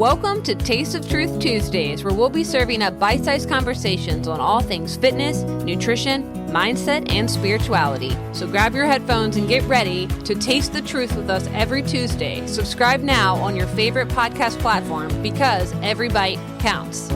Welcome to Taste of Truth Tuesdays, where we'll be serving up bite-sized conversations on all things fitness, nutrition, mindset, and spirituality. So grab your headphones and get ready to taste the truth with us every Tuesday. Subscribe now on your favorite podcast platform because every bite counts.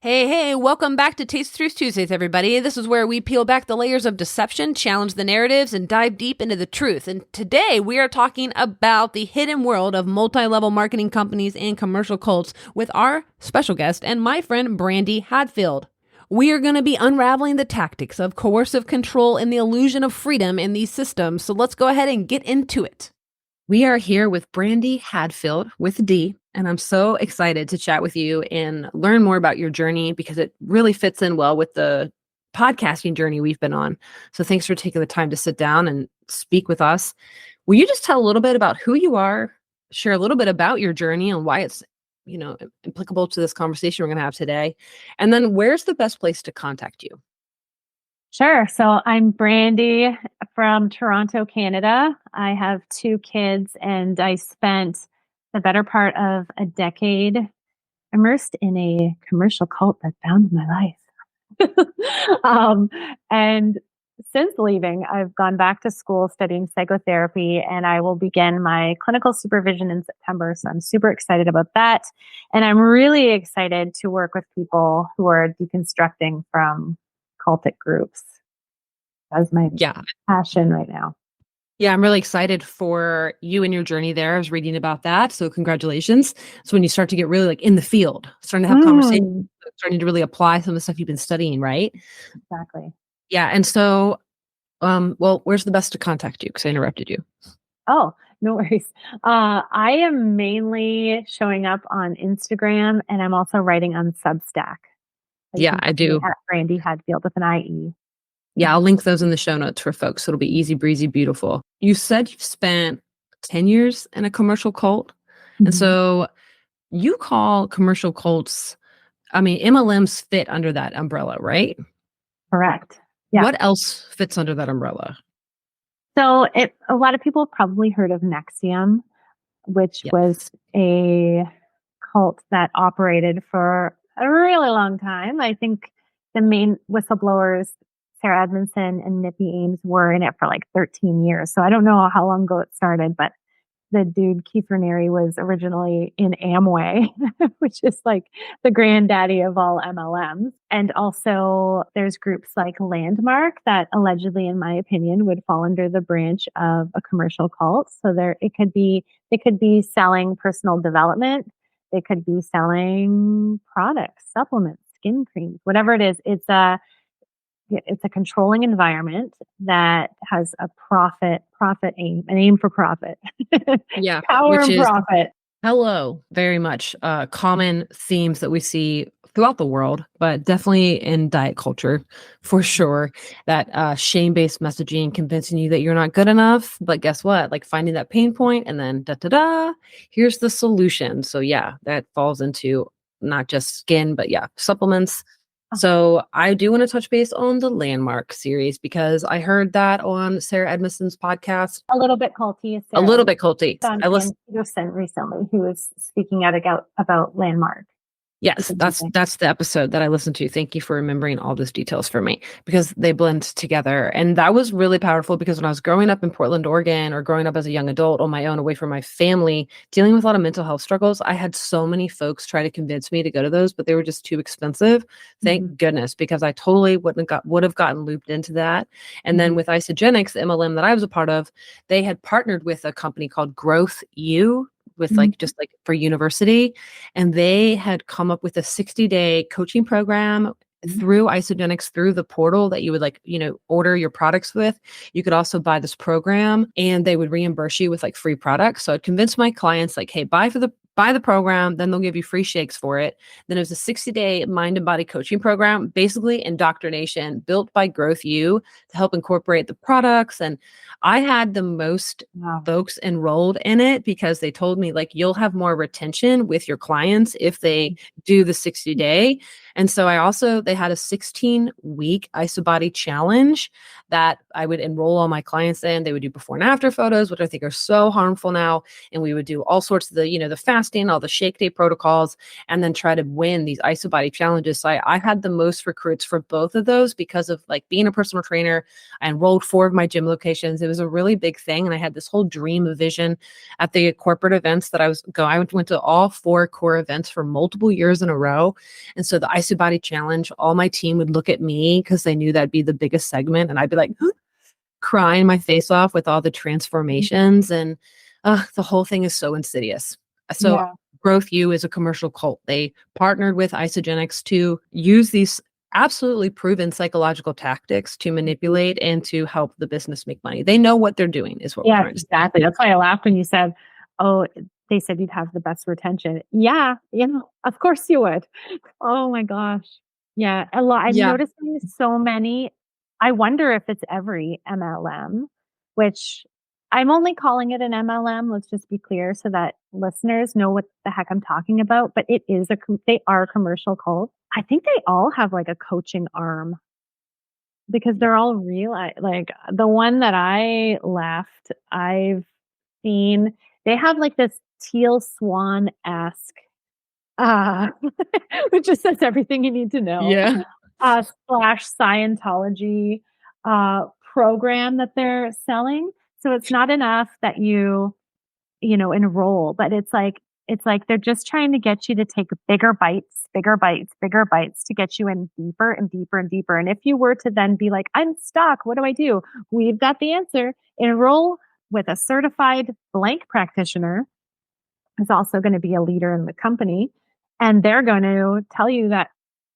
Hey, welcome back to Taste Truth Tuesdays, everybody. This is where we peel back the layers of deception, challenge the narratives, and dive deep into the truth. And today we are talking about the hidden world of multi-level marketing companies and commercial cults with our special guest and my friend, Brandie Hadfield. We are going to be unraveling the tactics of coercive control and the illusion of freedom in these systems. So let's go ahead and get into it. We are here with Brandie Hadfield with D, and I'm so excited to chat with you and learn more about your journey because it really fits in well with the podcasting journey we've been on. So thanks for taking the time to sit down and speak with us. Will you just tell a little bit about who you are, share a little bit about your journey and why it's, applicable to this conversation we're going to have today? And then where's the best place to contact you? Sure. So I'm Brandie from Toronto, Canada. I have 2 kids and I spent the better part of a decade immersed in a commercial cult that bound my life. And since leaving, I've gone back to school studying psychotherapy and I will begin my clinical supervision in September. So I'm super excited about that. And I'm really excited to work with people who are deconstructing from cultic groups. That's my passion right now. Yeah, I'm really excited for you and your journey there. I was reading about that. So congratulations. So when you start to get really in the field, starting to have conversations, starting to really apply some of the stuff you've been studying, right? Exactly. Yeah. And so, where's the best to contact you? Because I interrupted you. Oh, no worries. I am mainly showing up on Instagram and I'm also writing on Substack. Yeah, I do. At Brandie Hadfield with an IE. Yeah, I'll link those in the show notes for folks. So it'll be easy, breezy, beautiful. You said you've spent 10 years in a commercial cult. Mm-hmm. And so you call commercial cults, MLMs fit under that umbrella, right? Correct. Yeah. What else fits under that umbrella? So a lot of people have probably heard of NXIVM, which was a cult that operated for a really long time. I think the main whistleblowers, Sarah Edmondson and Nippy Ames, were in it for 13 years. So I don't know how long ago it started, but the dude, Keith Raniere, was originally in Amway, which is the granddaddy of all MLMs. And also there's groups like Landmark that allegedly, in my opinion, would fall under the branch of a commercial cult. So they could be selling personal development. They could be selling products, supplements, skin creams, whatever it is. It's a controlling environment that has a profit aim, an aim for profit. Yeah. Power and profit. Hello, very much common themes that we see throughout the world, but definitely in diet culture for sure. That shame-based messaging, convincing you that you're not good enough. But guess what? Finding that pain point and then here's the solution. So yeah, that falls into not just skin, but supplements. So I do want to touch base on the Landmark series because I heard that on Sarah Edmondson's podcast. A little bit culty. A little bit culty. I listened Peterson recently, who was speaking out about Landmark. Yes, that's the episode that I listened to. Thank you for remembering all those details for me because they blend together. And that was really powerful because when I was growing up in Portland, Oregon, or growing up as a young adult on my own, away from my family, dealing with a lot of mental health struggles, I had so many folks try to convince me to go to those, but they were just too expensive. Thank goodness, because I totally would have gotten looped into that. And then with Isogenics, the MLM that I was a part of, they had partnered with a company called Growth U, with for university. And they had come up with a 60-day coaching program through Isogenics, through the portal that you would order your products with. You could also buy this program and they would reimburse you with free products. So I'd convince my clients hey, buy buy the program, then they'll give you free shakes for it. Then it was a 60-day mind and body coaching program, basically indoctrination built by Growth U to help incorporate the products. And I had the most folks enrolled in it because they told me like, you'll have more retention with your clients if they do the 60-day. And so they had a 16-week IsoBody challenge that I would enroll all my clients in. They would do before and after photos, which I think are so harmful now. And we would do all sorts of the fasting, all the shake day protocols, and then try to win these IsoBody challenges. So I had the most recruits for both of those because of like being a personal trainer. I enrolled 4 of my gym locations. It was a really big thing. And I had this whole dream of vision at the corporate events that I went to all 4 core events for multiple years in a row. And so the IsoBody challenge, all my team would look at me because they knew that'd be the biggest segment. And I'd be like crying my face off with all the transformations. And the whole thing is so insidious. So Growth U is a commercial cult. They partnered with Isogenics to use these absolutely proven psychological tactics to manipulate and to help the business make money. They know what they're doing is what we're trying to say. Exactly. That's why I laughed when you said, oh, they said you'd have the best retention. Yeah, of course you would. Oh my gosh. Yeah, a lot. I'm noticing so many. I wonder if it's every MLM, which I'm only calling it an MLM. Let's just be clear so that listeners know what the heck I'm talking about. But they are a commercial cult. I think they all have like a coaching arm because they're all real. Like the one that I left, I've seen, they have like this teal swan-esque, which just says everything you need to know. Yeah. Slash Scientology program that they're selling. So it's not enough that you enroll, but it's like they're just trying to get you to take bigger bites to get you in deeper and deeper and deeper. And if you were to then be like, I'm stuck, what do I do? We've got the answer. Enroll with a certified blank practitioner who's also going to be a leader in the company. And they're going to tell you that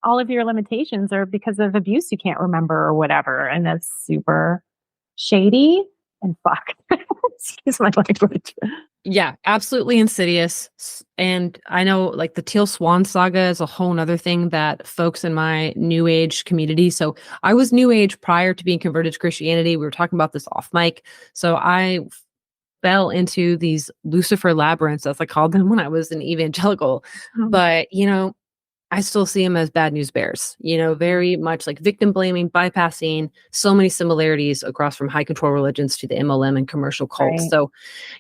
all of your limitations are because of abuse you can't remember or whatever. And that's super shady and fuck. Excuse my language. Yeah, absolutely insidious. And I know like the Teal Swan saga is a whole nother thing that folks in my New Age community. So I was New Age prior to being converted to Christianity. We were talking about this off mic. So I fell into these Lucifer labyrinths, as I called them when I was an evangelical. But, I still see them as bad news bears, very much like victim blaming, bypassing, so many similarities across from high control religions to the MLM and commercial cults. Right. So,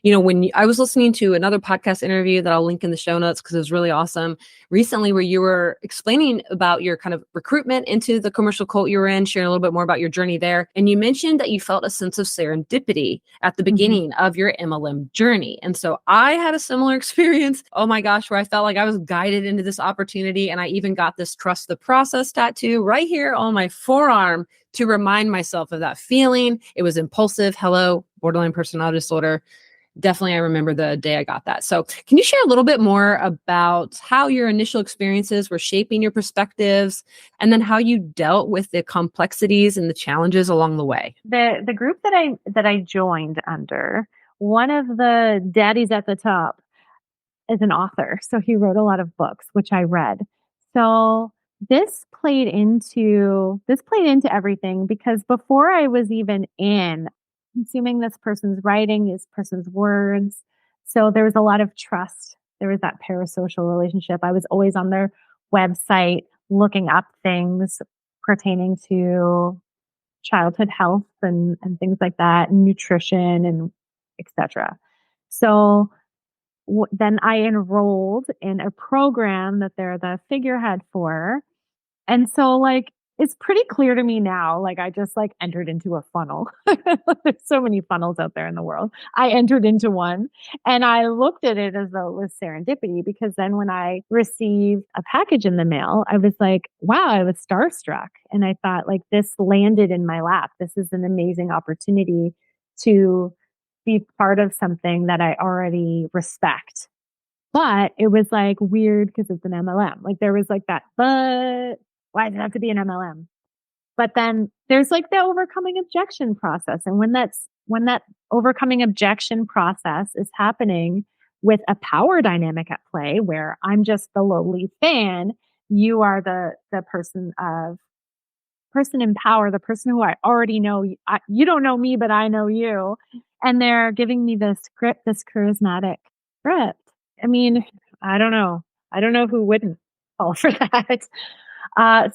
when I was listening to another podcast interview that I'll link in the show notes because it was really awesome recently, where you were explaining about your kind of recruitment into the commercial cult you were in, sharing a little bit more about your journey there. And you mentioned that you felt a sense of serendipity at the beginning of your MLM journey. And so I had a similar experience. Oh my gosh, where I felt like I was guided into this opportunity. And I even got this trust the process tattoo right here on my forearm to remind myself of that feeling. It was impulsive. Hello, borderline personality disorder. Definitely, I remember the day I got that. So can you share a little bit more about how your initial experiences were shaping your perspectives and then how you dealt with the complexities and the challenges along the way? The group that I joined under, one of the daddies at the top is an author. So he wrote a lot of books, which I read. So this played into everything because before I was even consuming this person's writing, this person's words, so there was a lot of trust. There was that parasocial relationship. I was always on their website looking up things pertaining to childhood health and things like that, and nutrition and etc. So then I enrolled in a program that they're the figurehead for. And so like, it's pretty clear to me now, like I just like entered into a funnel. There's so many funnels out there in the world. I entered into one and I looked at it as though it was serendipity because then when I received a package in the mail, I was like, wow, I was starstruck. And I thought like this landed in my lap. This is an amazing opportunity to be part of something that I already respect. But it was like weird because it's an MLM. Like there was like that, but why does it have to be an MLM? But then there's like the overcoming objection process. And when that overcoming objection process is happening, with a power dynamic at play where I'm just the lowly fan. You are the person in power, the person who I already know. You don't know me, but I know you. And they're giving me this script, this charismatic script. I mean, I don't know. I don't know who wouldn't fall for that.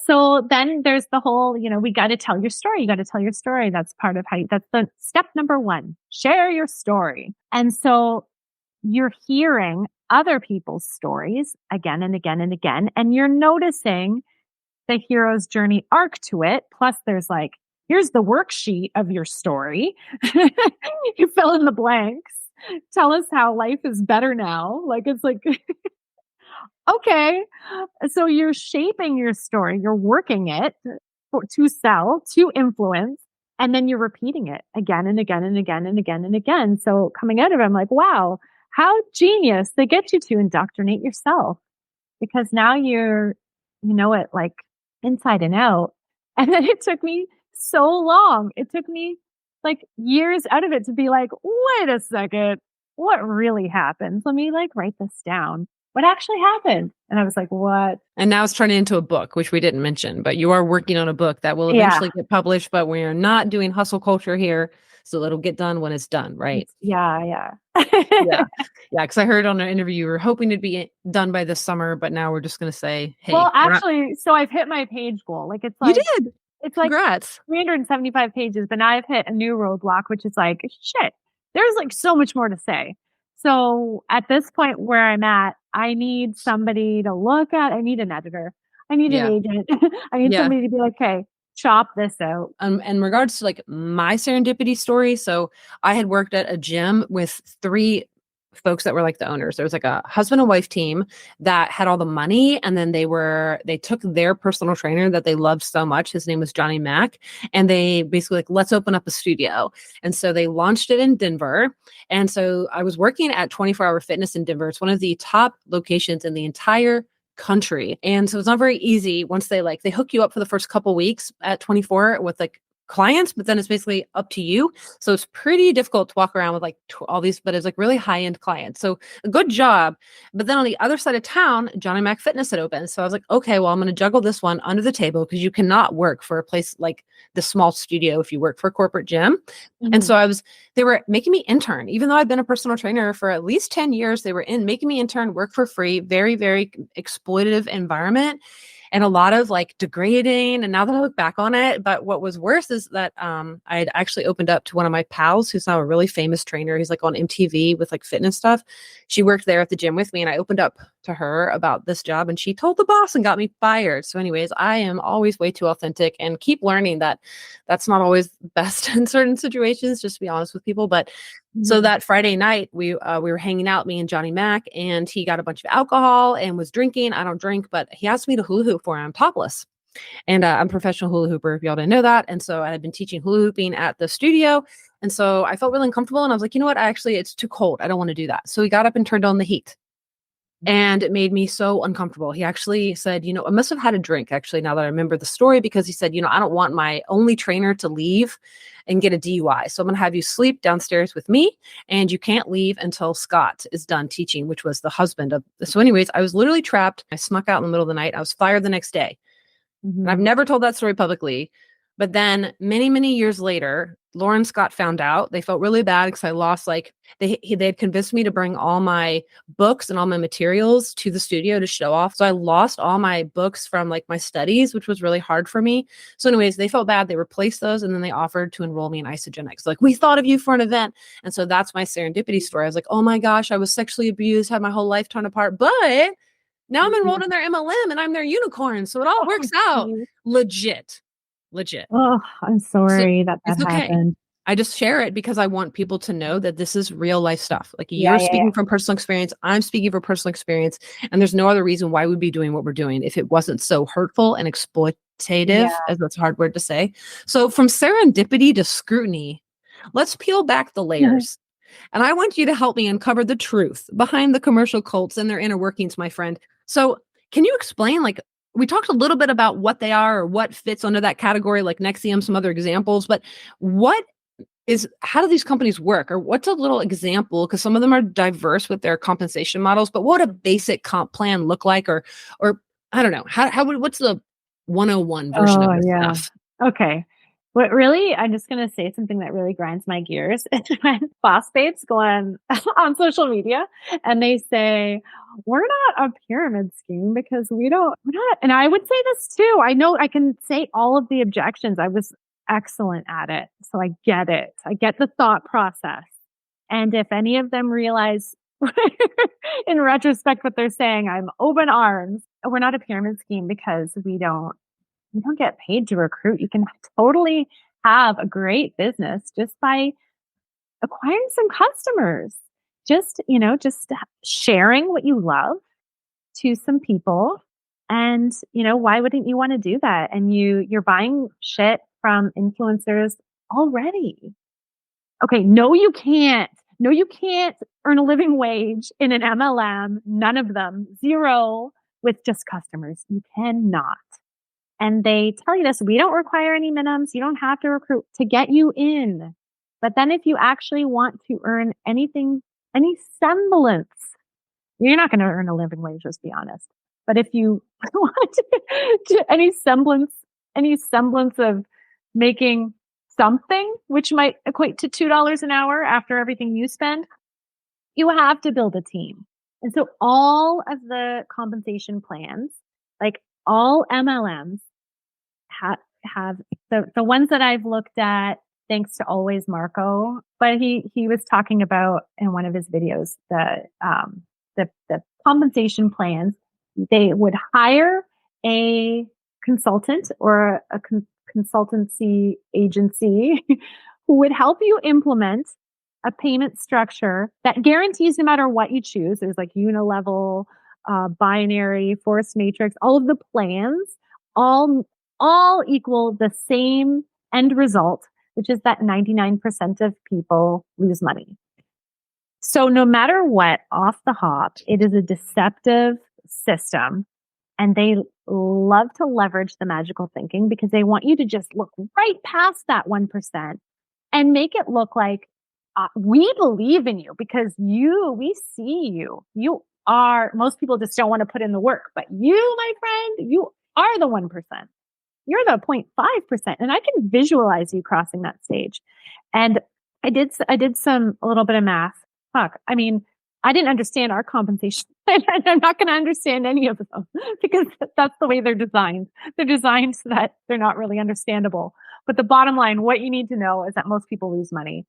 So then there's the whole, we got to tell your story. You got to tell your story. That's part of that's the step number one, share your story. And so you're hearing other people's stories again and again and again, and you're noticing the hero's journey arc to it. Plus there's like, here's the worksheet of your story. You fill in the blanks. Tell us how life is better now. Like, it's like, okay. So you're shaping your story, you're working it to sell, to influence, and then you're repeating it again and again and again and again and again. So coming out of it, I'm like, wow, how genius. They get you to indoctrinate yourself because now you know it like inside and out. And then it took me so long. It took me like years out of it to be like, wait a second, what really happened? Let me like write this down. What actually happened? And I was like, what? And now it's turning into a book, which we didn't mention, but you are working on a book that will eventually get published, but we are not doing hustle culture here. So it'll get done when it's done, right? Yeah. Yeah. Because I heard on an interview you were hoping to be done by this summer, but now we're just going to say, hey. Well, actually, so I've hit my page goal. Like, it's like, you did. It's Congrats. like 375 pages, but now I've hit a new roadblock, which is like, shit, there's like so much more to say. So at this point where I'm at, I need somebody to look at. I need an editor. I need an agent. I need somebody to be like, okay, chop this out. In regards to like my serendipity story, so I had worked at a gym with 3 folks that were like the owners. There was like a husband and wife team that had all the money, and then they took their personal trainer that they loved so much. His name was Johnny Mack, and they basically like, let's open up a studio. And so they launched it in Denver. And so I was working at 24 Hour Fitness in Denver. It's one of the top locations in the entire country. And so it's not very easy once they hook you up for the first couple weeks at 24 with like clients, but then it's basically up to you. So it's pretty difficult to walk around with like all these, but it's like really high-end clients. So a good job. But then on the other side of town, Johnny Mac Fitness had opened. So I was like, okay, well, I'm going to juggle this one under the table because you cannot work for a place like the small studio if you work for a corporate gym. Mm-hmm. And so they were making me intern, even though I'd been a personal trainer for at least 10 years, they were making me intern, work for free, very, very exploitative environment. And a lot of like degrading. And now that I look back on it, but what was worse is that I had actually opened up to one of my pals who's now a really famous trainer. He's like on MTV with like fitness stuff. She worked there at the gym with me, and I opened up to her about this job, and she told the boss and got me fired. So anyways, I am always way too authentic and keep learning that that's not always best in certain situations, just to be honest with people. But so that Friday night, we were hanging out, me and Johnny Mac, and he got a bunch of alcohol and was drinking. I don't drink, but he asked me to hula hoop for him topless. And I'm a professional hula hooper, if y'all didn't know that. And so I had been teaching hula hooping at the studio. And so I felt really uncomfortable. And I was like, you know what? It's too cold. I don't want to do that. So he got up and turned on the heat. And it made me so uncomfortable. He actually said, I must have had a drink, actually, now that I remember the story, because he said, I don't want my only trainer to leave and get a DUI. So I'm going to have you sleep downstairs with me, and you can't leave until Scott is done teaching, which was the husband of. So anyways, I was literally trapped. I snuck out in the middle of the night. I was fired the next day. Mm-hmm. And I've never told that story publicly. But then many, many years later, Lauren Scott found out. They felt really bad because I lost, they had convinced me to bring all my books and all my materials to the studio to show off. So I lost all my books from my studies, which was really hard for me. So anyways, they felt bad. They replaced those, and then they offered to enroll me in isogenics. We thought of you for an event. And so that's my serendipity story. I was like, oh my gosh, I was sexually abused, had my whole life torn apart, but now I'm enrolled in their MLM and I'm their unicorn. So it all works out. Legit. Oh, I'm sorry that happened. I just share it because I want people to know that this is real life stuff. You're speaking from personal experience. I'm speaking from personal experience. And there's no other reason why we'd be doing what we're doing if it wasn't so hurtful and exploitative, as that's a hard word to say. So from serendipity to scrutiny, let's peel back the layers. And I want you to help me uncover the truth behind the commercial cults and their inner workings, my friend. So can you explain, we talked a little bit about what they are or what fits under that category, like Nexium, some other examples, but what is how do these companies work, or what's a little example? Because some of them are diverse with their compensation models, but what would a basic comp plan look like, or I don't know, what's the 101 version of Oh, this yeah. stuff? Okay. What really, I'm just going to say something that really grinds my gears. It's when boss babes go on social media and they say, we're not a pyramid scheme because we're not. And I would say this too. I know I can say all of the objections. I was excellent at it. So I get it. I get the thought process. And if any of them realize in retrospect what they're saying, I'm open arms. We're not a pyramid scheme because you don't get paid to recruit. You can totally have a great business just by acquiring some customers. Just sharing what you love to some people. And, why wouldn't you want to do that? And you're buying shit from influencers already. Okay. No, you can't. No, you can't earn a living wage in an MLM. None of them. Zero with just customers. You cannot. And they tell you this, we don't require any minimums. You don't have to recruit to get you in. But then if you actually want to earn anything, any semblance, you're not going to earn a living wage, let's be honest. But if you want to any semblance of making something, which might equate to $2 an hour after everything you spend, you have to build a team. And so all of the compensation plans, like all MLMs, have the ones that I've looked at, thanks to always Marco, but he was talking about in one of his videos the compensation plans. They would hire a consultant or a consultancy agency who would help you implement a payment structure that guarantees no matter what you choose. There's like unilevel, binary, force matrix, all of the plans, all equal the same end result, which is that 99% of people lose money. So no matter what, off the hop, it is a deceptive system. And they love to leverage the magical thinking because they want you to just look right past that 1% and make it look like we believe in you because we see you. Most people just don't want to put in the work, but you, my friend, you are the 1%. You're the 0.5%. And I can visualize you crossing that stage. And I did a little bit of math. Fuck. I mean, I didn't understand our compensation. I'm not going to understand any of them because that's the way they're designed. They're designed so that they're not really understandable. But the bottom line, what you need to know is that most people lose money,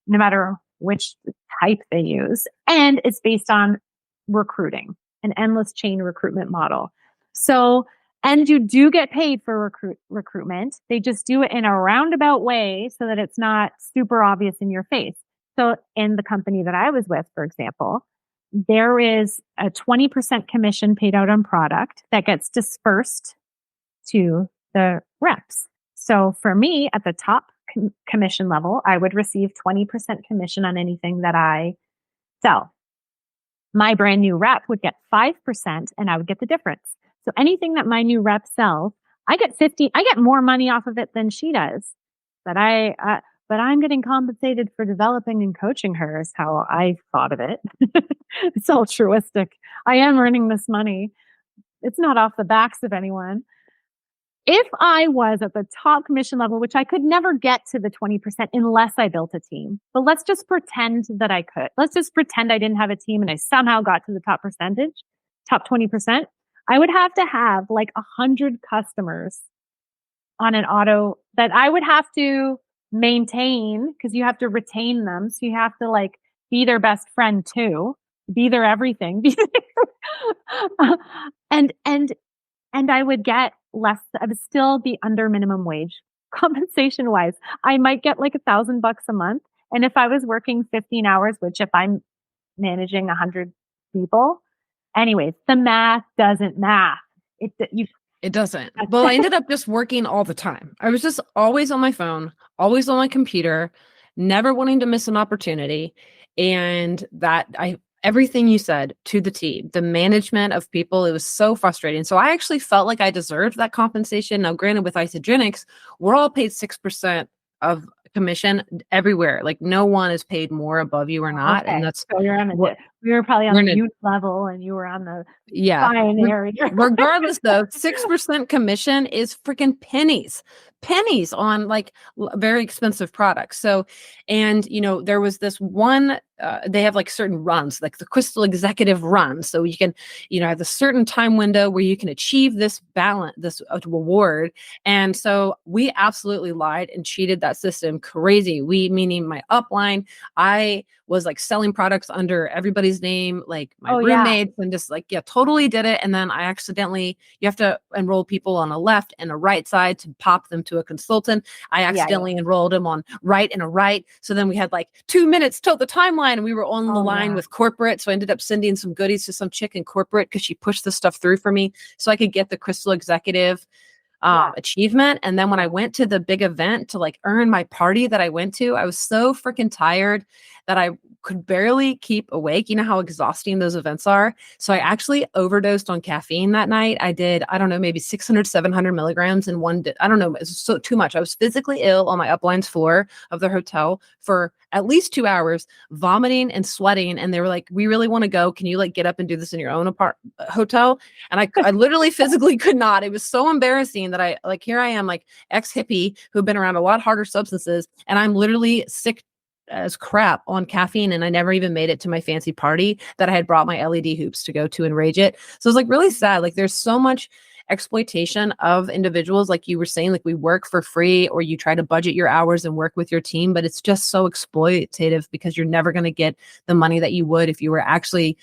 no matter which type they use. And it's based on recruiting, an endless chain recruitment model. So, and you do get paid for recruitment. They just do it in a roundabout way so that it's not super obvious in your face. So in the company that I was with, for example, there is a 20% commission paid out on product that gets dispersed to the reps. So for me at the top commission level, I would receive 20% commission on anything that I sell. My brand new rep would get 5% and I would get the difference. So anything that my new rep sells, I get more money off of it than she does. But I'm getting compensated for developing and coaching her is how I thought of it. It's altruistic. I am earning this money. It's not off the backs of anyone. If I was at the top commission level, which I could never get to the 20% unless I built a team, but let's just pretend that I could. Let's just pretend I didn't have a team and I somehow got to the top 20%. I would have to have like 100 customers on an auto that I would have to maintain because you have to retain them. So you have to like be their best friend too, be their everything. and I would get less. I would still be under minimum wage compensation wise. I might get like $1,000 a month. And if I was working 15 hours, which if I'm managing 100 people, anyways, the math doesn't math. It doesn't. Well, I ended up just working all the time. I was just always on my phone, always on my computer, never wanting to miss an opportunity. And everything you said to the team, the management of people, it was so frustrating. So I actually felt like I deserved that compensation. Now, granted, with Isagenix, we're all paid 6% of commission everywhere. Like no one is paid more above you or not. Okay. And that's So you're on what we were probably on we're the in a, unilevel and you were on the yeah. fine area. Regardless though, 6% commission is freaking pennies on like very expensive products. So, and there was this one, they have like certain runs, like the Crystal Executive Run. So you can, have a certain time window where you can achieve this balance, this reward. And so we absolutely lied and cheated that system crazy. We, meaning my upline, I was like selling products under everybody's name, like my roommates, and just like, totally did it. And then I accidentally, you have to enroll people on a left and a right side to pop them to a consultant. I accidentally enrolled them on right and a right. So then we had like 2 minutes till the timeline and we were on the line with corporate. So I ended up sending some goodies to some chick in corporate because she pushed the stuff through for me so I could get the Crystal Executive achievement. And then when I went to the big event to like earn my party that I went to, I was so freaking tired that I could barely keep awake. You know how exhausting those events are. So I actually overdosed on caffeine that night. I did, I don't know, maybe 600, 700 milligrams in one day. I don't know. It's so too much. I was physically ill on my upline's floor of the hotel for at least 2 hours, vomiting and sweating. And they were like, we really want to go. Can you like get up and do this in your own hotel? And I literally physically could not. It was so embarrassing that I like, here I am, like ex-hippie who've been around a lot harder substances. And I'm literally sick as crap on caffeine. And I never even made it to my fancy party that I had brought my LED hoops to go to and rage it. So it's like really sad. Like there's so much exploitation of individuals. Like you were saying, like we work for free or you try to budget your hours and work with your team, but it's just so exploitative because you're never going to get the money that you would if you were actually,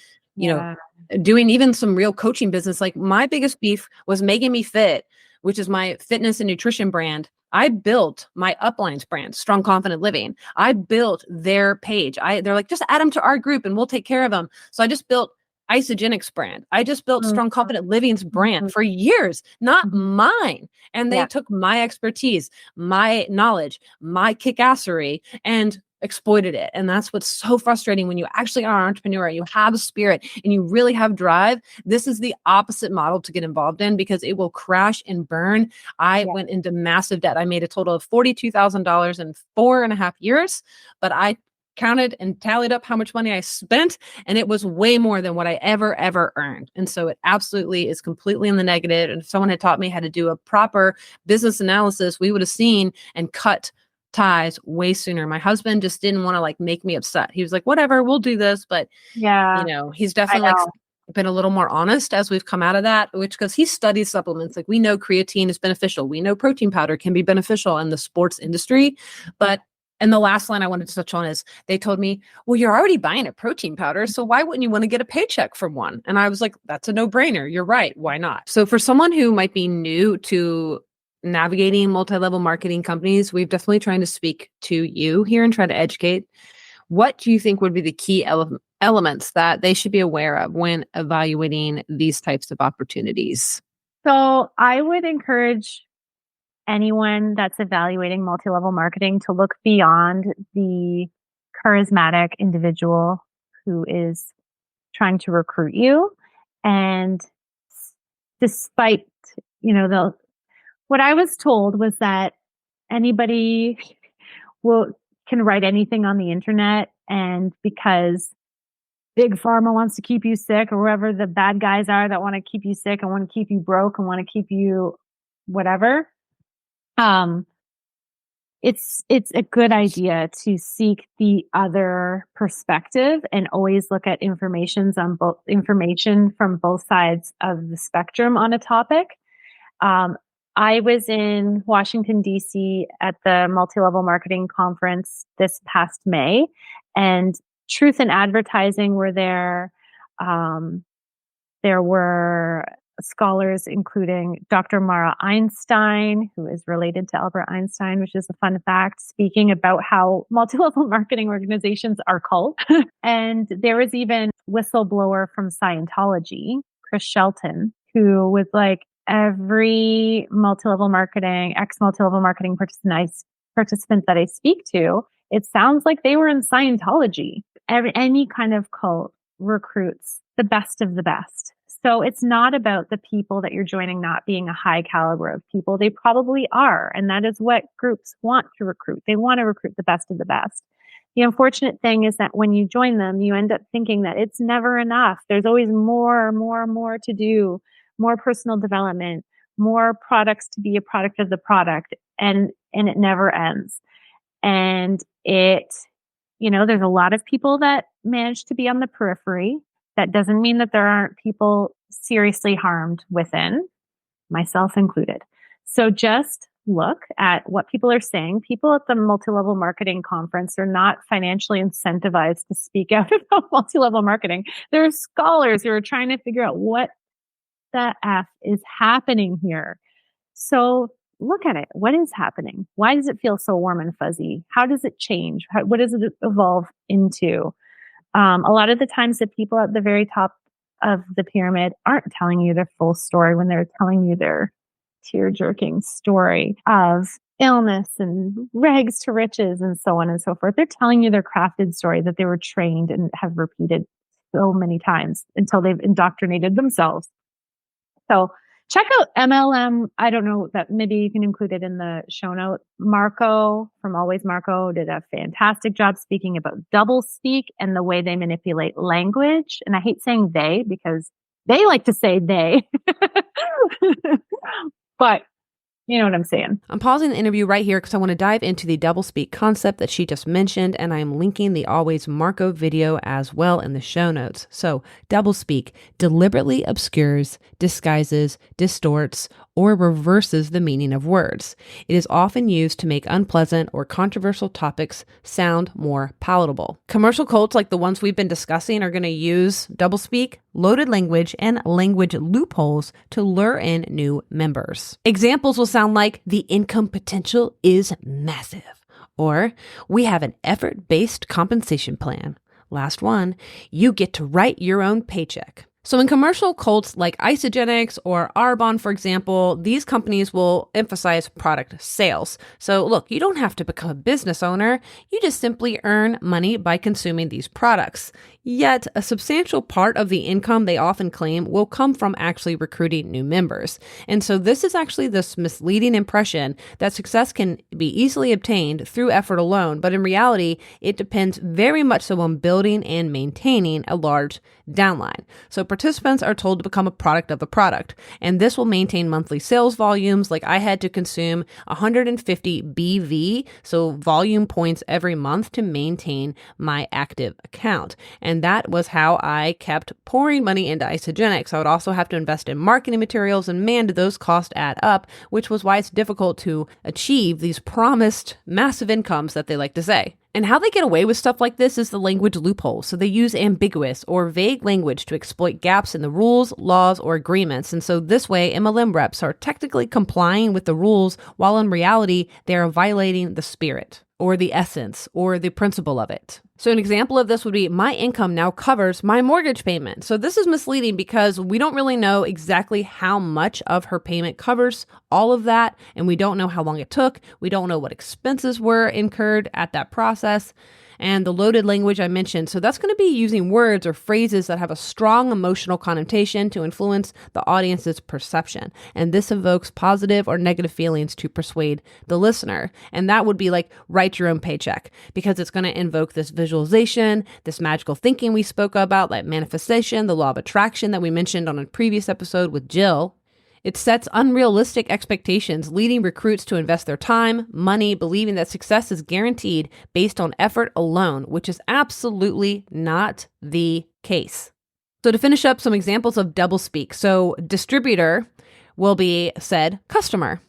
doing even some real coaching business. Like my biggest beef was Making Me Fit, which is my fitness and nutrition brand. I built my uplines brand, Strong Confident Living. I built their page. They're like, just add them to our group and we'll take care of them. So I just built Isogenics brand. I just built Strong Confident Living's brand for years, not mine. And they took my expertise, my knowledge, my kickassery, and exploited it. And that's what's so frustrating when you actually are an entrepreneur, you have a spirit and you really have drive. This is the opposite model to get involved in because it will crash and burn. I went into massive debt. I made a total of $42,000 in 4.5 years, but I counted and tallied up how much money I spent, and it was way more than what I ever earned. And so it absolutely is completely in the negative. And if someone had taught me how to do a proper business analysis, we would have seen and cut ties way sooner. My husband just didn't want to like make me upset. He was like, whatever, we'll do this. But he's definitely like been a little more honest as we've come out of that, which because he studies supplements. Like we know creatine is beneficial. We know protein powder can be beneficial in the sports industry. And the last line I wanted to touch on is they told me, well, you're already buying a protein powder. So why wouldn't you want to get a paycheck from one? And I was like, that's a no-brainer. You're right. Why not? So for someone who might be new to navigating multi-level marketing companies, we've definitely trying to speak to you here and try to educate. What do you think would be the key elements that they should be aware of when evaluating these types of opportunities? So I would encourage anyone that's evaluating multi-level marketing to look beyond the charismatic individual who is trying to recruit you. And despite, what I was told was that anybody can write anything on the internet, and because big pharma wants to keep you sick, or whoever the bad guys are that want to keep you sick and want to keep you broke and want to keep you whatever, it's a good idea to seek the other perspective and always look at information from both sides of the spectrum on a topic. I was in Washington, D.C. at the Multi-Level Marketing Conference this past May, and Truth in Advertising were there. There were scholars, including Dr. Mara Einstein, who is related to Albert Einstein, which is a fun fact, speaking about how multi-level marketing organizations are cults. And there was even whistleblower from Scientology, Chris Shelton, who was like, every multi-level marketing participant that I speak to, it sounds like they were in Scientology. Any kind of cult recruits the best of the best. So it's not about the people that you're joining not being a high caliber of people. They probably are. And that is what groups want to recruit. They want to recruit the best of the best. The unfortunate thing is that when you join them, you end up thinking that it's never enough. There's always more to do, more personal development, more products to be a product of the product. And it never ends. And there's a lot of people that manage to be on the periphery. That doesn't mean that there aren't people seriously harmed within, myself included. So just look at what people are saying. People at the multi-level marketing conference are not financially incentivized to speak out about multi-level marketing. There are scholars who are trying to figure out what the F is happening here. So look at it. What is happening? Why does it feel so warm and fuzzy? How does it change? What does it evolve into? A lot of the times the people at the very top of the pyramid aren't telling you their full story when they're telling you their tear-jerking story of illness and rags to riches and so on and so forth. They're telling you their crafted story that they were trained and have repeated so many times until they've indoctrinated themselves. So check out MLM. I don't know, that maybe you can include it in the show note. Marco from Always Marco did a fantastic job speaking about double speak and the way they manipulate language. And I hate saying they because they like to say they, but you know what I'm saying. I'm pausing the interview right here because I want to dive into the doublespeak concept that she just mentioned, and I am linking the Always Marco video as well in the show notes. So, doublespeak deliberately obscures, disguises, distorts, or reverses the meaning of words. It is often used to make unpleasant or controversial topics sound more palatable. Commercial cults like the ones we've been discussing are going to use doublespeak, loaded language, and language loopholes to lure in new members. Examples will sound like, the income potential is massive, or we have an effort-based compensation plan. Last one, you get to write your own paycheck. So in commercial cults like Isagenix or Arbonne, for example, these companies will emphasize product sales. So look, you don't have to become a business owner. You just simply earn money by consuming these products. Yet, a substantial part of the income they often claim will come from actually recruiting new members. And so this is actually this misleading impression that success can be easily obtained through effort alone, but in reality, it depends very much so on building and maintaining a large downline. So participants are told to become a product of the product, and this will maintain monthly sales volumes. Like I had to consume 150 BV, so volume points every month to maintain my active account. And that was how I kept pouring money into Isagenix. I would also have to invest in marketing materials, and man, did those costs add up, which was why it's difficult to achieve these promised massive incomes that they like to say. And how they get away with stuff like this is the language loophole. So they use ambiguous or vague language to exploit gaps in the rules, laws, or agreements. And so this way, MLM reps are technically complying with the rules, while in reality, they are violating the spirit or the essence or the principle of it. So an example of this would be, my income now covers my mortgage payment. So this is misleading because we don't really know exactly how much of her payment covers all of that, and we don't know how long it took. We don't know what expenses were incurred at that process. And the loaded language I mentioned, so that's going to be using words or phrases that have a strong emotional connotation to influence the audience's perception. And this evokes positive or negative feelings to persuade the listener. And that would be like, write your own paycheck, because it's going to invoke this visualization, this magical thinking we spoke about, like manifestation, the law of attraction that we mentioned on a previous episode with Jill. It sets unrealistic expectations, leading recruits to invest their time, money, believing that success is guaranteed based on effort alone, which is absolutely not the case. So to finish up, some examples of doublespeak. So distributor will be said customer.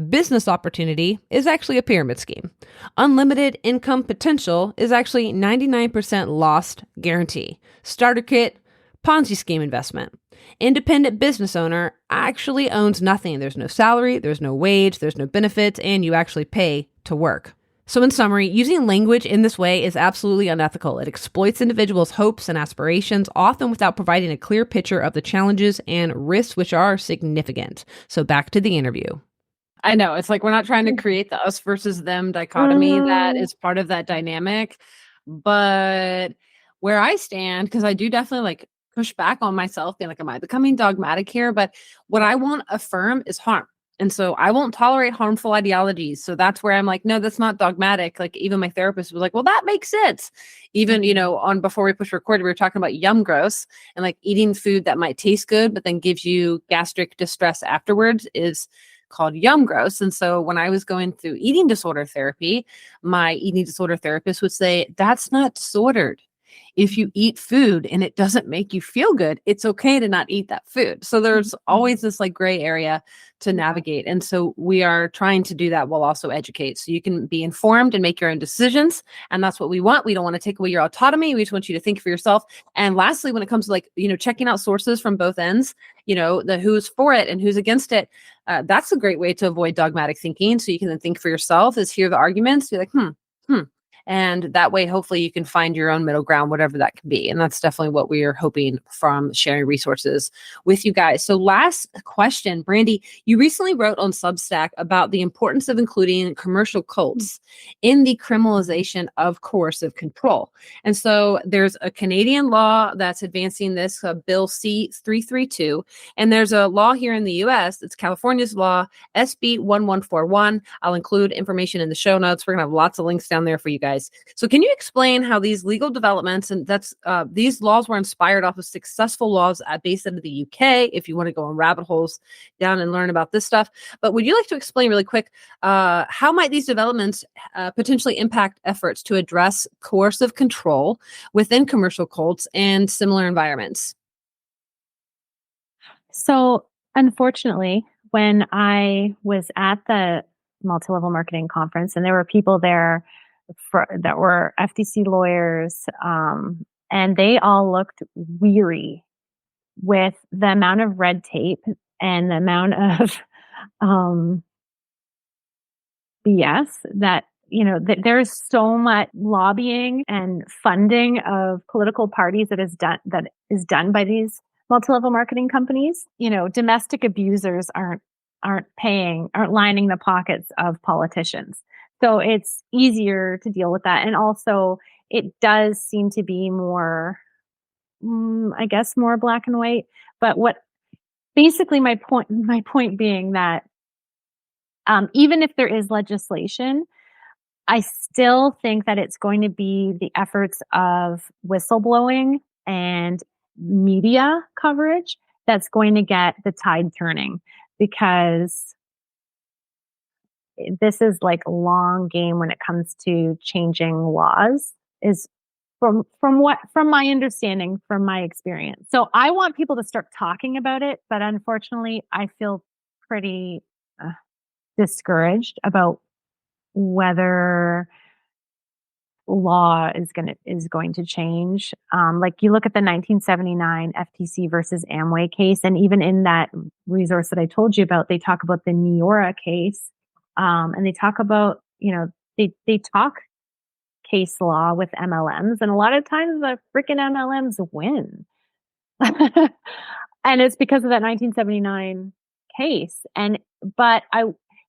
Business opportunity is actually a pyramid scheme. Unlimited income potential is actually 99% lost guarantee. Starter kit, Ponzi scheme investment. Independent business owner actually owns nothing. There's no salary, there's no wage, there's no benefits, and you actually pay to work. So in summary, using language in this way is absolutely unethical. It exploits individuals' hopes and aspirations, often without providing a clear picture of the challenges and risks, which are significant. So back to the interview. I know, it's like we're not trying to create the us versus them dichotomy that is part of that dynamic. But where I stand, because I do definitely push back on myself, being like, am I becoming dogmatic here? But what I won't affirm is harm. And so I won't tolerate harmful ideologies. So that's where I'm like, no, that's not dogmatic. Like even my therapist was like, well, that makes sense. Even, on before we push record, we were talking about yum gross, and like eating food that might taste good, but then gives you gastric distress afterwards is called yum gross. And so when I was going through eating disorder therapy, my eating disorder therapist would say, that's not disordered. If you eat food and it doesn't make you feel good, it's okay to not eat that food. So there's always this like gray area to navigate. And so we are trying to do that while also educate. So you can be informed and make your own decisions. And that's what we want. We don't want to take away your autonomy. We just want you to think for yourself. And lastly, when it comes to like, checking out sources from both ends, the who's for it and who's against it, that's a great way to avoid dogmatic thinking. So you can then think for yourself, is hear the arguments, be like, and that way, hopefully you can find your own middle ground, whatever that can be. And that's definitely what we are hoping from sharing resources with you guys. So last question, Brandie, you recently wrote on Substack about the importance of including commercial cults in the criminalization of coercive control. And so there's a Canadian law that's advancing this, Bill C-332. And there's a law here in the US, it's California's law, SB 1141. I'll include information in the show notes. We're going to have lots of links down there for you guys. So can you explain how these legal developments, and these laws were inspired off of successful laws based out of the UK, if you want to go on rabbit holes down and learn about this stuff. But would you like to explain really quick, how might these developments potentially impact efforts to address coercive control within commercial cults and similar environments? So, unfortunately, when I was at the multi-level marketing conference, and there were people there that were FTC lawyers, and they all looked weary with the amount of red tape and the amount of um, BS that there's so much lobbying and funding of political parties that is done by these multi-level marketing companies. Domestic abusers aren't lining the pockets of politicians. So it's easier to deal with that. And also it does seem to be more, I guess, more black and white. But basically my point being that, even if there is legislation, I still think that it's going to be the efforts of whistleblowing and media coverage that's going to get the tide turning, because this is like a long game when it comes to changing laws, is from my understanding, from my experience. So I want people to start talking about it, but unfortunately I feel pretty discouraged about whether law is going to change. Like you look at the 1979 FTC versus Amway case, and even in that resource that I told you about, they talk about the Neora case, and they talk about they talk case law with MLMs, and a lot of times the freaking MLMs win, and it's because of that 1979 case. But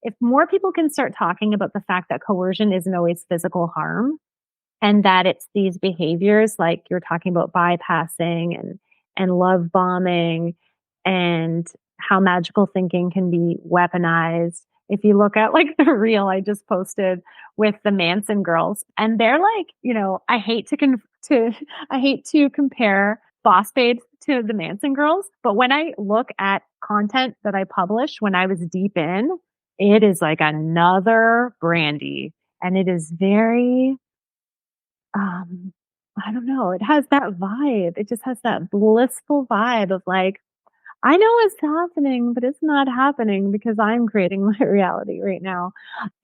if more people can start talking about the fact that coercion isn't always physical harm, and that it's these behaviors like you're talking about, bypassing and love bombing, and how magical thinking can be weaponized. If you look at like the reel I just posted with the Manson girls, and they're like, I hate to compare Boss Babes to the Manson girls, but when I look at content that I published when I was deep in, it is like another Brandie, and it is very, I don't know, it has that vibe. It just has that blissful vibe of like, I know it's happening, but it's not happening because I'm creating my reality right now.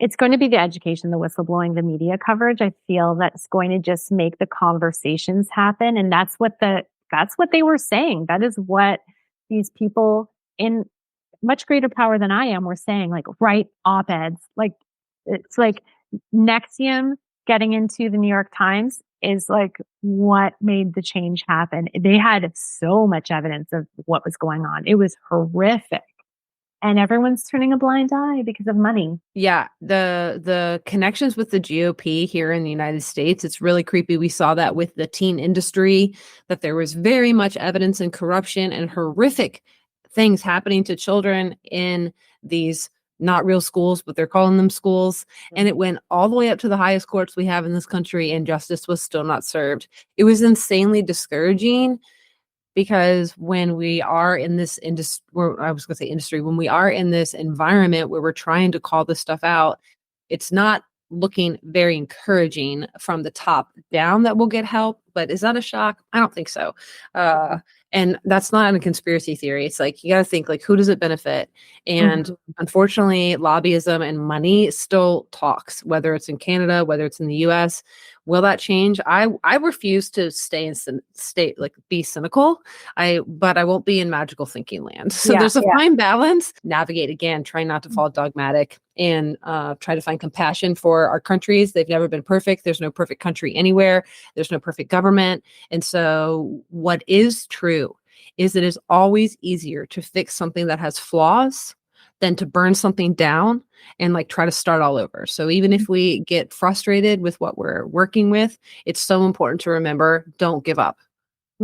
It's going to be the education, the whistleblowing, the media coverage. I feel that's going to just make the conversations happen. And that's what they were saying. That is what these people in much greater power than I am were saying, like, write op-eds. Like, it's like Nexium getting into the New York Times is like what made the change happen. They had so much evidence of what was going on. It was horrific. and everyone's turning a blind eye because of money. Yeah, the connections with the GOP here in the United States, it's really creepy. We saw that with the teen industry, that there was very much evidence and corruption and horrific things happening to children in these not real schools, but they're calling them schools. And it went all the way up to the highest courts we have in this country, and justice was still not served. It was insanely discouraging. Because when we are in this industry, when we are in this environment where we're trying to call this stuff out, it's not looking very encouraging from the top down that we'll get help. But is that a shock? I don't think so. And that's not a conspiracy theory. It's like, you got to think, like, who does it benefit? And unfortunately, lobbyism and money still talks, whether it's in Canada, whether it's in the US. Will that change? I refuse to be cynical. But I won't be in magical thinking land. So there's a fine balance. Navigate again, try not to fall dogmatic, and try to find compassion for our countries. They've never been perfect. There's no perfect country anywhere. There's no perfect government. And so what is true is it is always easier to fix something that has flaws than to burn something down and like try to start all over. So even if we get frustrated with what we're working with, it's so important to remember, don't give up.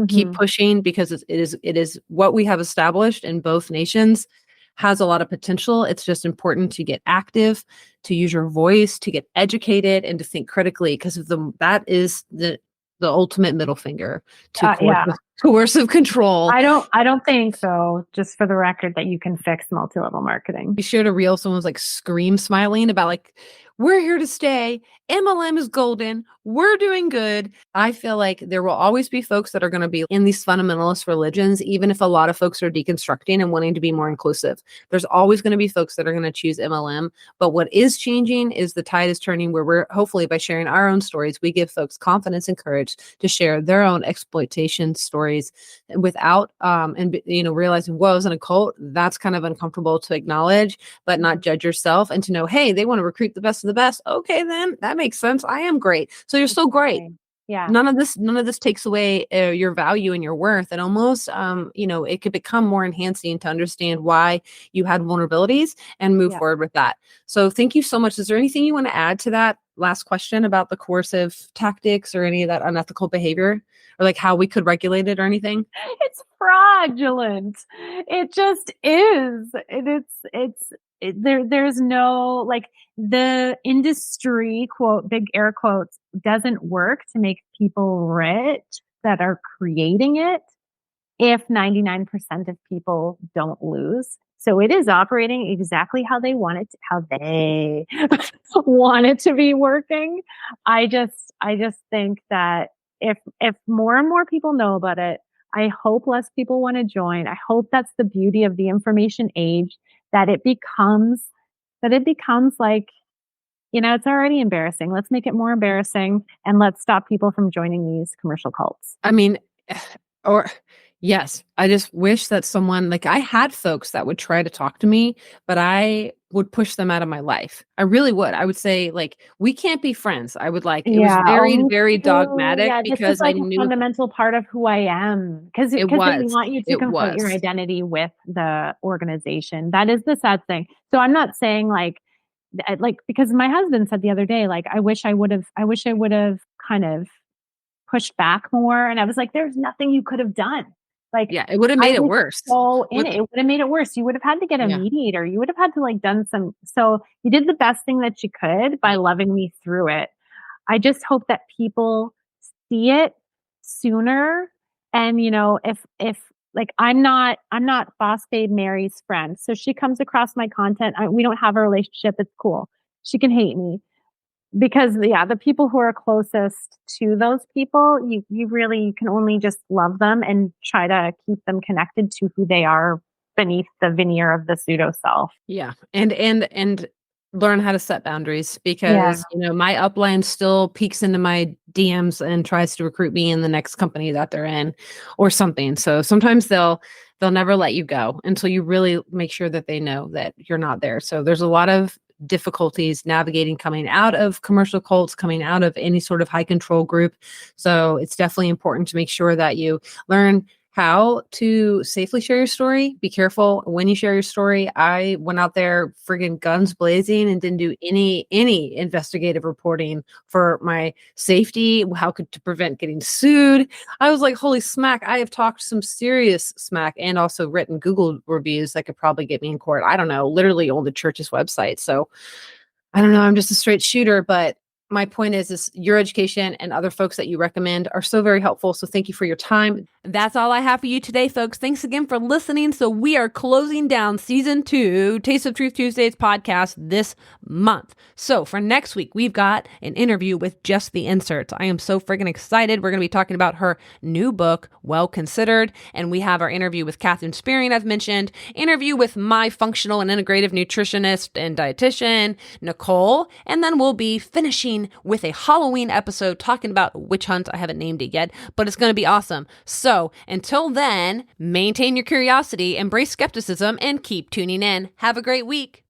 Keep pushing, because it is what we have established in both nations has a lot of potential. It's just important to get active, to use your voice, to get educated, and to think critically, because that is the ultimate middle finger to coercive control. I don't think so, just for the record, that you can fix multi-level marketing. We shared a reel, someone was like smiling about like, we're here to stay. MLM is golden. We're doing good. I feel like there will always be folks that are going to be in these fundamentalist religions, even if a lot of folks are deconstructing and wanting to be more inclusive. There's always going to be folks that are going to choose MLM. But what is changing is the tide is turning, where we're hopefully, by sharing our own stories, we give folks confidence and courage to share their own exploitation stories without, realizing, whoa, I was in a cult. That's kind of uncomfortable to acknowledge, but not judge yourself, and to know, hey, they want to recruit the best of the best. Okay, then that makes sense. I am great. So you're still great. Yeah. None of this takes away your value and your worth. And almost, it could become more enhancing to understand why you had vulnerabilities and move forward with that. So thank you so much. Is there anything you want to add to that last question about the coercive tactics or any of that unethical behavior, or like how we could regulate it or anything? It's fraudulent. It just is. There's no, like, the industry, quote, big air quotes, doesn't work to make people rich that are creating it if 99% of people don't lose. So it is operating exactly how they want it, how they want it to be working. I just think that if more and more people know about it, I hope less people want to join. I hope that's the beauty of the information age, that it becomes like, it's already embarrassing. Let's make it more embarrassing, and let's stop people from joining these commercial cults. I mean, yes, I just wish that someone, like, I had folks that would try to talk to me, but I would push them out of my life. I really would. I would say, like, we can't be friends. I would it was very, very dogmatic, because like I knew a fundamental part of who I am. Because they want you to confront your identity with the organization. That is the sad thing. So I'm not saying because my husband said the other day, like, I wish I would have kind of pushed back more. And I was like, there's nothing you could have done. Like, yeah, it would have made it worse. So it would have made it worse. You would have had to get a mediator. You would have had to done some. So you did the best thing that you could by loving me through it. I just hope that people see it sooner. And, if like, I'm not Boss Babe Mary's friend. So she comes across my content. We don't have a relationship. It's cool. She can hate me. Because the people who are closest to those people, you really can only just love them and try to keep them connected to who they are beneath the veneer of the pseudo self. Yeah. And learn how to set boundaries, because, my upline still peeks into my DMs and tries to recruit me in the next company that they're in or something. So sometimes they'll never let you go until you really make sure that they know that you're not there. So there's a lot of difficulties navigating coming out of commercial cults, coming out of any sort of high control group. So it's definitely important to make sure that you learn how to safely share your story. Be careful when you share your story. I went out there friggin' guns blazing and didn't do any investigative reporting for my safety, to prevent getting sued. I was like, holy smack, I have talked some serious smack and also written Google reviews that could probably get me in court. I don't know, literally on the church's website. So I don't know, I'm just a straight shooter, but my point is your education and other folks that you recommend are so very helpful. So thank you for your time. That's all I have for you today, folks. Thanks again for listening. So we are closing down season 2, Taste of Truth Tuesdays podcast this month. So for next week, we've got an interview with Just the Inserts. I am so friggin' excited. We're going to be talking about her new book, Well Considered. And we have our interview with Catherine Spearing, I've mentioned, interview with my functional and integrative nutritionist and dietitian, Nicole. And then we'll be finishing with a Halloween episode talking about witch hunt. I haven't named it yet, but it's going to be awesome. So until then, maintain your curiosity, embrace skepticism, and keep tuning in. Have a great week.